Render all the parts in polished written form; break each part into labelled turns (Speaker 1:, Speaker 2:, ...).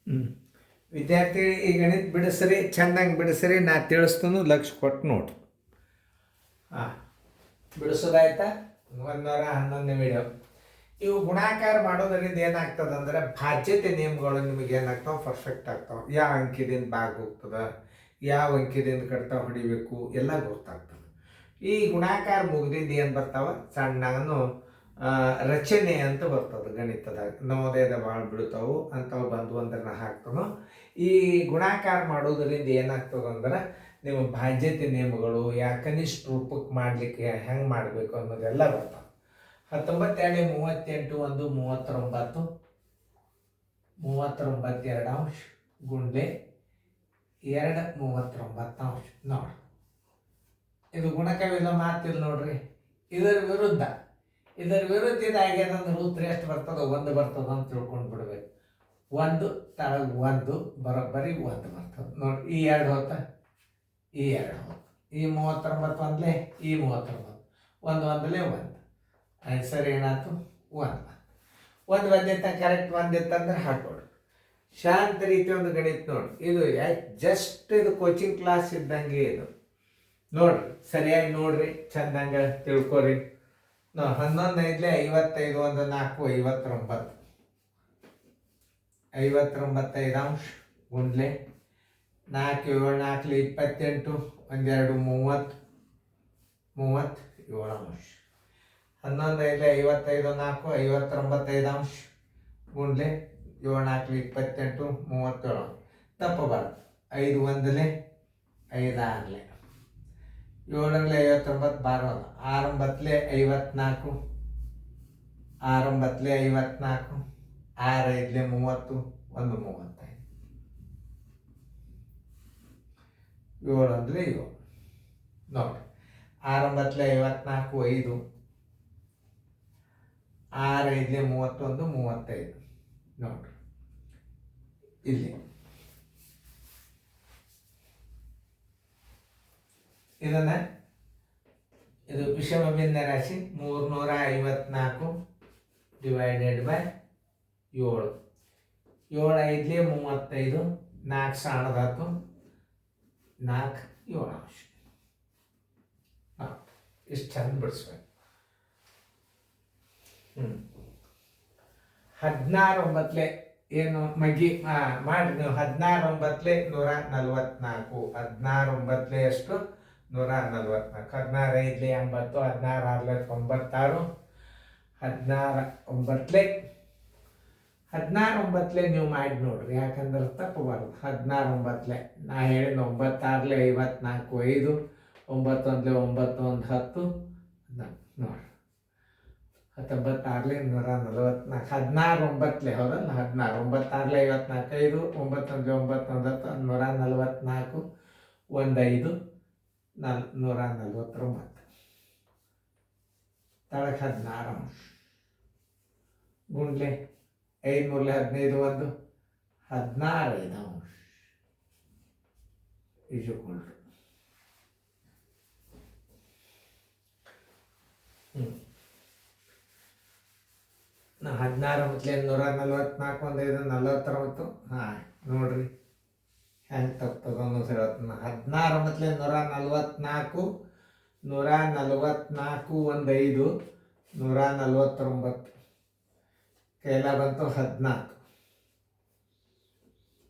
Speaker 1: ಹ್ಞೂ ವಿದ್ಯಾರ್ಥಿ ಈ ಗಣಿತ ಬಿಡಿಸ್ರಿ, ಚೆಂದಂಗೆ ಬಿಡಿಸ್ರಿ, ನಾ ತಿಳಿಸ್ತೀನಿ, ಲಕ್ಷ ಕೊಟ್ಟು ನೋಡ್ರಿ. ಹಾಂ, ಬಿಡಿಸೋದಾಯ್ತಾ? 111ನೇ ವಿಡಿಯೋ. ಇವು ಗುಣಾಕಾರ ಮಾಡೋದರಿಂದ ಏನಾಗ್ತದೆ ಅಂದರೆ ಬಾಧ್ಯತೆ ನಿಯಮಗಳು ನಿಮಗೆ ಏನಾಗ್ತಾವೆ, ಪರ್ಫೆಕ್ಟ್ ಆಗ್ತಾವೆ. ಯಾವ ಅಂಕಿದಿಂದ ಬಾಗ್ ಹೋಗ್ತದೆ, ಯಾವ ಅಂಕಿದಿಂದ ಕಡ್ತಾ ಹೊಡಿಬೇಕು ಎಲ್ಲ ಗೊತ್ತಾಗ್ತದೆ. ಈ ಗುಣಾಕಾರ ಮುಗ್ದಿಂದ ಏನು ಬರ್ತಾವ, ಸಣ್ಣನು ರಚನೆ ಅಂತ ಬರ್ತದೆ ಗಣಿತದಾಗ. ನವೋದಯದ ಭಾಳ ಬಿಡ್ತಾವು ಅಂಥವು ಬಂದು ಅಂದ್ರೆ ನಾ ಹಾಕ್ತಾನೋ. ಈ ಗುಣಾಕಾರ ಮಾಡೋದರಿಂದ ಏನಾಗ್ತದೆ ಅಂದ್ರೆ ನಿಮ್ಮ ಬಾಧ್ಯತೆ ನಿಯಮಗಳು, ಕನಿಷ್ಠ ರೂಪಕ್ಕೆ ಮಾಡಲಿಕ್ಕೆ ಹೆಂಗೆ ಮಾಡಬೇಕು ಅನ್ನೋದೆಲ್ಲ ಬರ್ತಾವೆ. 19 38 1 39 39 ಗುಂಡ್ಲೆ 2 39 ನೋಡಿ. ಇದು ಗುಣಕವಿಲ್ಲ ಮಾತಿಲ್ಲ ನೋಡ್ರಿ. ಇದರ ವಿರುದ್ಧ ಇದಾಗ್ಯದಂದ್ರೆ ಉತ್ತರ ಎಷ್ಟು ಬರ್ತದೋ 1 ಬರ್ತದ ಅಂತ ತಿಳ್ಕೊಂಡು ಬಿಡ್ಬೇಕು. 1 ತಳಗ 1 ಬರೋಬ್ಬರಿ 1 ಬರ್ತದೆ ನೋಡಿ. ಈ 2 ಹೋತ, ಈ 2 ಹೋತ, ಈ 39 ಒಂದಲೇ, ಈ 39 1 ಒಂದಲೇ 1. ಆನ್ಸರ್ ಏನಾಯ್ತು? 1 ಬಂದಿತ್ತ, ಕರೆಕ್ಟ್ ಬಂದಿತ್ತಂದ್ರೆ ಹಾಕೊಡ್ರಿ. ಶಾಂತ ರೀತಿ ಒಂದು ಗಣಿತ ನೋಡಿ. ಇದು ಜಸ್ಟ್ ಇದು ಕೋಚಿಂಗ್ ಕ್ಲಾಸ್ ಇದ್ದಂಗೆ ಇದು ನೋಡ್ರಿ. ಸರಿಯಾಗಿ ನೋಡ್ರಿ, ಚಂದಂಗ ತಿಳ್ಕೊರಿ. 11 5 55 1 4 59 59 ಗುಂಡ್ಲೆ 4 7 4 28 1 2 30 37 11 5 55 4 59 ಗುಂಡ್ಲೆ 7 4 28 37 ತಪ್ಪಬಾರ್ದು. 5 1 5 6 7 59 12 6 9 54 6 9 54 6 5 30 1 35 7 1 7 ನೋಡಿ. 6 9 54 5 6 5 31 35 ನೋಡ್ರಿ. ಇಲ್ಲಿ ಇದನ್ನ ಇದು ವಿಷಮ ಭಿನ್ನ ರಾಶಿ 354 ಡಿವೈಡೆಡ್ ಬೈ 7. 7 5 35 4 ಸಾಣದಾತು 4 7 ಇಷ್ಟು ಚಂದ ಬಿಡಿಸ್ಬೇಕು. 16 9 ಏನು ಮಗಿ ಮಾಡಿ ನೀವು. 16 9 144. 16 9 ಎಷ್ಟು? 144. 16 5 80, 16 6 96, 16 9 16 9 ನೀವು ಮಾಡಿ ನೋಡ್ರಿ. ಯಾಕಂದ್ರೆ ತಪ್ಪಬಾರ್ದು. 16 9 ನಾ ಹೇಳಿದ 9 6 54 5 9 1 9 1 10 ನೋಡ್ರಿ. 19 6 144. 16 9 ಹೌದಲ್ಲ? 16 9 6 54 5 9 1 9 10 144 1 5 149 ತಳಕ್ಕೆ 16 ಗುಂಡ್ಲೆ 5 3 15 1 16 5 ಈಜುಕೊಂಡು 16 144 1 5 49. ಹಾಂ ನೋಡ್ರಿ ಹೆಂಗೆ ತಪ್ತದ ಅನ್ನೋದು ಹೇಳ್ತೀನಿ. 16 144 144 1 5 149 ಕೈಲ ಬಂತು 14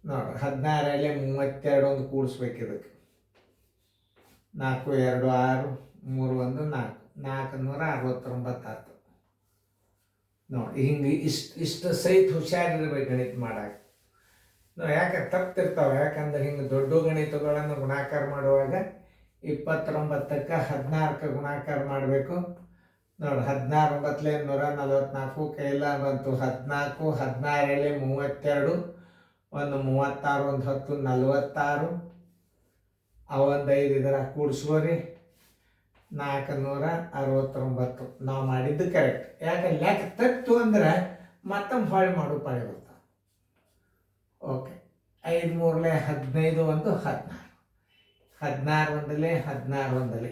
Speaker 1: ನೋಡ್ರಿ. 16 32 ಒಂದು ಕೂಡಿಸ್ಬೇಕು. ಇದಕ್ಕೆ 4 2 6 3 1 4 469 ಆಯ್ತು ನೋಡಿ. ಹಿಂಗೆ ಇಷ್ಟು ಸಹಿತ ಹುಷಾರಿರ್ಬೇಕು ಗಣಿತ ಮಾಡಕ್ಕೆ. ಯಾಕೆ ತಪ್ತಿರ್ತಾವೆ? ಯಾಕಂದ್ರೆ ಹಿಂಗೆ ದೊಡ್ಡ ಗಣಿತಗಳನ್ನು ಗುಣಾಕಾರ ಮಾಡುವಾಗ 29ಕ್ಕೆ 16ಕ್ಕೆ ಗುಣಾಕಾರ ಮಾಡಬೇಕು ನೋಡಿ. 16 9 144 ಕೈಲ ಬಂತು 14 16 32 1 36 1 10 46 ಅವೊಂದು 5 ಇದರ ಕೂಡಿಸ್ಕೋರಿ 469. ನಾವು ಮಾಡಿದ್ದು ಕರೆಕ್ಟ್. ಯಾಕೆ ಲೆಕ್ಕ ತತ್ತು ಅಂದ್ರೆ ಮತ್ತೊಮ್ಮೆ ಹೊಳೆ ಮಾಡು ಪಾಳಿ ಬರ್ತಾವೆ. ಓಕೆ. 5 3 15 1 16 16 1 16 1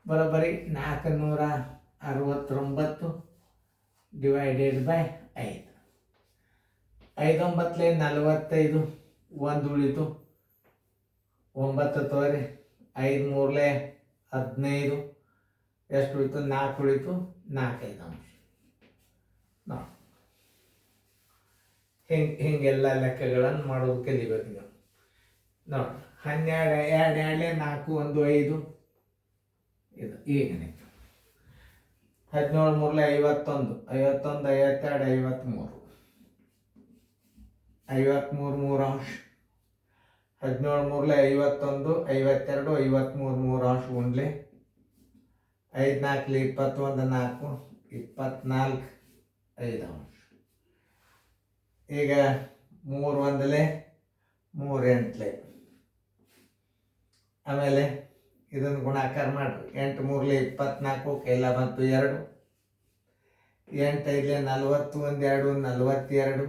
Speaker 1: ಬರೋಬ್ಬರಿ 469 ಡಿವೈಡೆಡ್ ಬೈ 5. 5 × 9 45, 1 ಉಳಿತು, 9 ತೋರಿ, 5 × 3 15, ಎಷ್ಟು ಉಳಿತು? 4 ಉಳಿತು, 4 5 ನೋಡಿ. ಹಿಂಗೆಲ್ಲ ಲೆಕ್ಕಗಳನ್ನು ಮಾಡೋದು ಕಲಿಬೇಕು ನೀವು ನೋಡಿ. 12 2 2 4 1 5 ಇದು ಈಗ 17 3 51, 51 52 53, 53 3 ಅಂಶ, 17 3 51 52 53 3 ಅಂಶ ಉಂಡ್ಲೆ, 5 4 21 4 24 5 ಅಂಶ. ಈಗ 3 1 3 8, ಆಮೇಲೆ ಇದನ್ನು ಗುಣಾಕಾರ ಮಾಡಿರಿ. 8 3 24, ಕೈಲ ಬಂತು 2, 8 5 40, 1 2 42,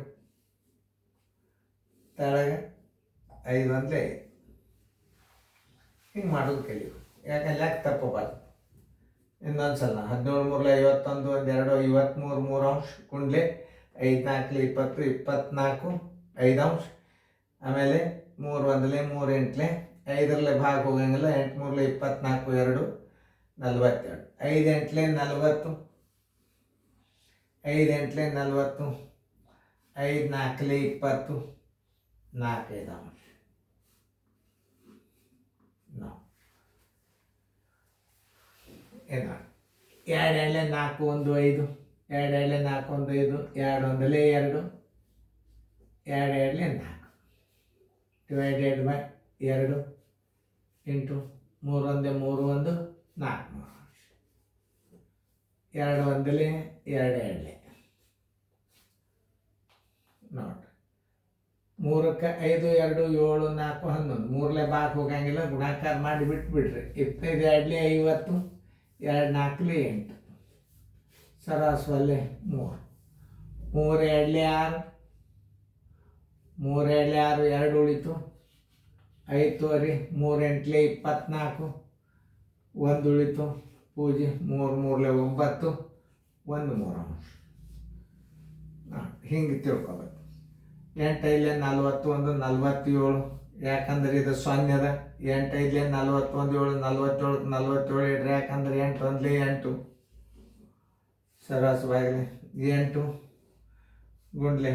Speaker 1: ತೆಳಗೆ 5 1 5. ಹಿಂಗೆ ಮಾಡೋದು ಕಲಿಯು, ಯಾಕಂದ್ರೆ ಲೆಕ್ಕ ತಪ್ಪಬಾರ್ದು. ಇನ್ನೊಂದು ಸಲ 17 3 51 1 2 53 3 ಅಂಶ ಕುಂಡ್ಲೆ, 5 4 20 24 5 ಅಂಶ. ಆಮೇಲೆ 3 1 3 8, 5 ಭಾಗ ಹೋಗಂಗಿಲ್ಲ. 8 3 24 2 42, 5 8 40, 5 8 40, 5 4 20 4 5 ಅಂಶ. ಏನು 2 2 4 1 5, 2 2 4 1 5, 2 1 2, 2 2 4 ಡಿವೈಡೆಡ್ ಬೈ 2 ಇಂಟು 3 1 3 1 4 2 1 2 2 ನೋಡಿ. 3ಕ್ಕೆ 5 2 7 4 11, 3 ಭಾಗ ಹೋಗಂಗಿಲ್ಲ, ಗುಣಾಕಾರ ಮಾಡಿ ಬಿಟ್ಬಿಡ್ರಿ. 25 2 50, 2 4 8, ಸರಾಸರಿ 3 3 2 6, 3 2 6 2 ಉಳಿತು, 5 ತೋರಿ, 3 8 24, 1 ಉಳಿತು, ಪೂಜೆ 3 3 9, 1 3 ಅಂಶ. ಹಿಂಗೆ ತಿಳ್ಕೊಬೇಕು. 8 5 41 47, ಯಾಕಂದ್ರೆ ಇದು 0 ಅದ. 8 5 41 7 47 ಇಡ್ರಿ, ಯಾಕಂದ್ರೆ 8 1 8, ಸರಾಸರಿ 8 ಗುಂಡ್ಲೆ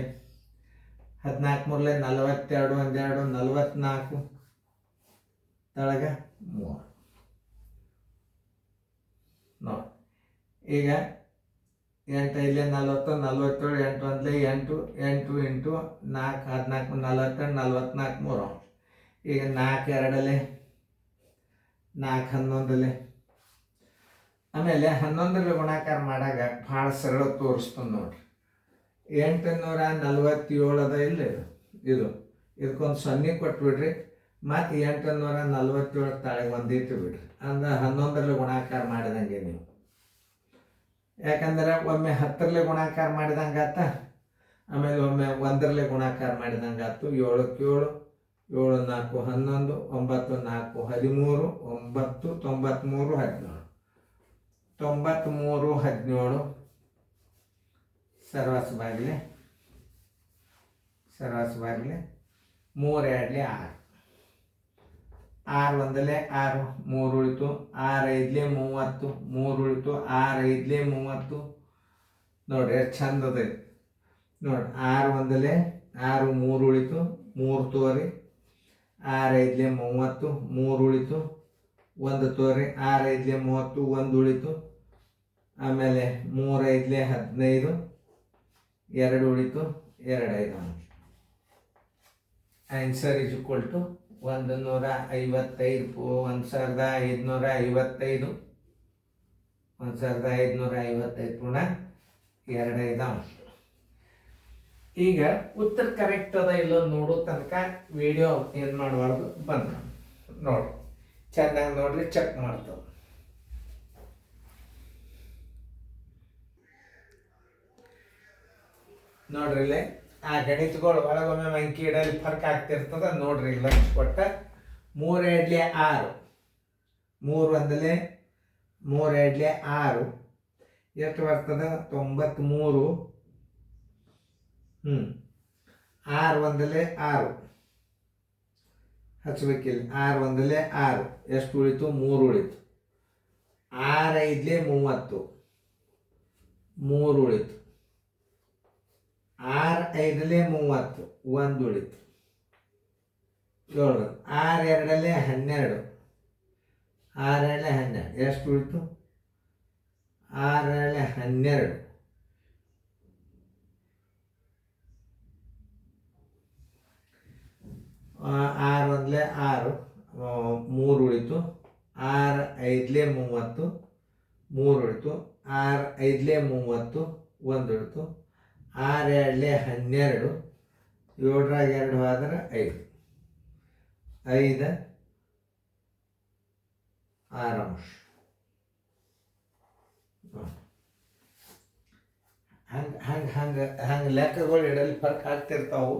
Speaker 1: 14 3 42 1 2 44, ತಳಗ 3 ನೋಡಿ. ಈಗ 8 5 40 47, 8 1 8 8 ಇಂಟು 4 14 42 44 3 ಅಂಶ. ಈಗ 4 2 4 11, ಆಮೇಲೆ 11 ಗುಣಾಕಾರ ಮಾಡಾಗ ಭಾಳ ಸರಳ ತೋರಿಸ್ತಾನೆ ನೋಡ್ರಿ. 847 ಅದ ಇಲ್ಲ ಇದು, ಇದಕ್ಕೊಂದು 0 ಕೊಟ್ಬಿಡ್ರಿ, ಮತ್ತು 847 ತಾಳೆಗೆ ಒಂದು ಇಟ್ಟು ಬಿಡ್ರಿ. ಅಂದ್ರೆ 11 ಗುಣಾಕಾರ ಮಾಡಿದಂಗೆ ನೀವು. ಯಾಕಂದ್ರೆ ಒಮ್ಮೆ 10 ಗುಣಾಕಾರ ಮಾಡಿದಂಗೆ ಆತ, ಆಮೇಲೆ ಒಮ್ಮೆ 1 ಗುಣಾಕಾರ ಮಾಡಿದಂಗೆ ಆಯ್ತು. 7 7 7 4 11, 9 4 13, 9 93 17, 93 17, ಸರ್ವಾಸ ಬಾಗಿಲೆ 3 2 6, 6 1 6, 3 ಉಳಿತು, 6 5 30, 3 ಉಳಿತು, 6 5 30 ನೋಡ್ರಿ ಎಷ್ಟು ಚಂದ ಅದ ನೋಡ್ರಿ. 6 1 6, 3 ಉಳಿತು, 3 ತೋರಿ, 6 5 30, 3 ಉಳಿತು, 1 ತೋರಿ, 6 5 30, 1 ಉಳಿತು, ಆಮೇಲೆ 3 5 15, 2 ಉಳಿತು, 2 5 ಅಂಶ. ಆನ್ಸರ್ ಇಸ್ ಈಕ್ವಲ್ ಟು 155, 1555, 1555 ಪುನಃ 2 5 ಅಂಶ. ಈಗ ಉತ್ತರ ಕರೆಕ್ಟ್ ಅದ ಇಲ್ಲ ನೋಡೋ ತನಕ ವಿಡಿಯೋ ಏನು ಮಾಡಬಾರ್ದು, ಬಂದ ನೋಡ್ರಿ, ಚೆನ್ನಾಗಿ ನೋಡ್ರಿ, ಚೆಕ್ ಮಾಡ್ತಾವ. ನೋಡ್ರಿ ಇಲ್ಲೇ ಆ ಗಣಿತಗಳು ಒಳಗೊಮ್ಮೆ ಅಂಕಿ ಇಡಲಿ ಫರ್ಕ್ ಆಗ್ತಿರ್ತದ. ನೋಡ್ರಿ ಲಕ್ಷ ಕೊಟ್ಟ 3 2 6, 3 1 3 2 6 ಎಷ್ಟು ಬರ್ತದ? 93. ಆರು ಒಂದಲೇ 6 ಹಚ್ಬೇಕಿಲ್ಲ. 6 ಒಂದಲೇ 6 ಎಷ್ಟು ಉಳಿತು? 3 ಉಳಿತು. 6 5ಲೇ 30 3 ಉಳಿತು. 6 5ಲೇ 30 1 ಉಳಿತು. 7 6 2ಲೇ 12 6 2ಲೇ 12 ಎಷ್ಟು ಉಳಿತು? 6 2ಲೇ 12 6 ಒಂದಲೇ 6 3 ಉಳಿತು. 6 5ಲೇ 30 3 ಉಳಿತು. 6 5ಲೇ 30 1 ಉಳಿತು. 6 2ಲೇ 12 7ರಾಗ 2 ಹೋದ್ರೆ 5 5 6 ಅಂಶ. ಹಂಗೆ ಹಂಗೆ ಹಂಗೆ ಹಂಗೆ ಲೆಕ್ಕಗಳು ಇಡಲಿ ಫರ್ಕ್ ಆಗ್ತಿರ್ತಾವು.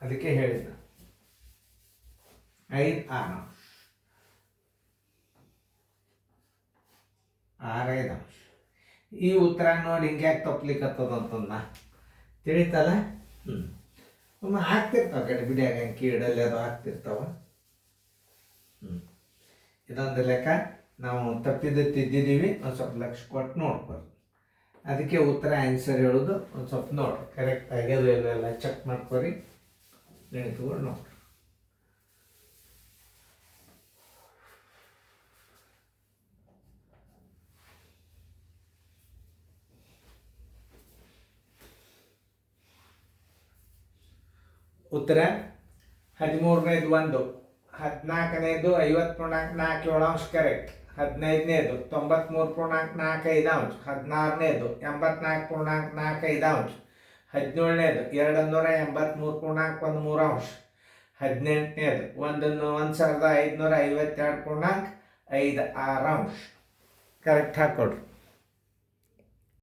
Speaker 1: ಅದಕ್ಕೆ ಹೇಳಿದ 5 6 ಅಂಶ 6 5 ಅಂಶ. ಈ ಉತ್ತರ ನೋಡಿ ಹಿಂಗ್ಯಾಕೆ ತಪ್ಪಲಿಕ್ಕತ್ತದಂತಂದ ತಿಳಿತಲ್ಲ. ಒಮ್ಮೆ ಆಗ್ತಿರ್ತಾವ ಗಡಿಬಿಡಿಯಾಗ ಅಂಕಿ ಇಡಲ್ಲಿ ಅದು ಆಗ್ತಿರ್ತಾವ. ಇದೊಂದು ಲೆಕ್ಕ ನಾವು ತಿದ್ದಿದ್ದೀವಿ. ಒಂದು ಸ್ವಲ್ಪ ಲಕ್ಷ ಕೊಟ್ಟು ನೋಡ್ಬೋದು. ಅದಕ್ಕೆ ಉತ್ತರ ಆನ್ಸರ್ ಹೇಳೋದು ಒಂದು ಸ್ವಲ್ಪ ನೋಡ್ರಿ ಕರೆಕ್ಟ್ ಆಗ್ಯದು ಎಲ್ಲ ಚೆಕ್ ಮಾಡ್ಕೊರಿ. ನೆನಪುಗಳು ನೋಡ್ರಿ. ಉತ್ತರ 13ನೇದು 1, 14ನೇದು 50.47 ಅಂಶ ಕರೆಕ್ಟ್, 15ನೇದು 93.45 ಅಂಶ, 16ನೇದು 84.45 ಅಂಶ, 17ನೇದು 283.13 ಅಂಶ, 18ನೇದು 1552.56 ಅಂಶ. ಕರೆಕ್ಟ್ ಹಾಕ್ಕೊಡ್ರಿ.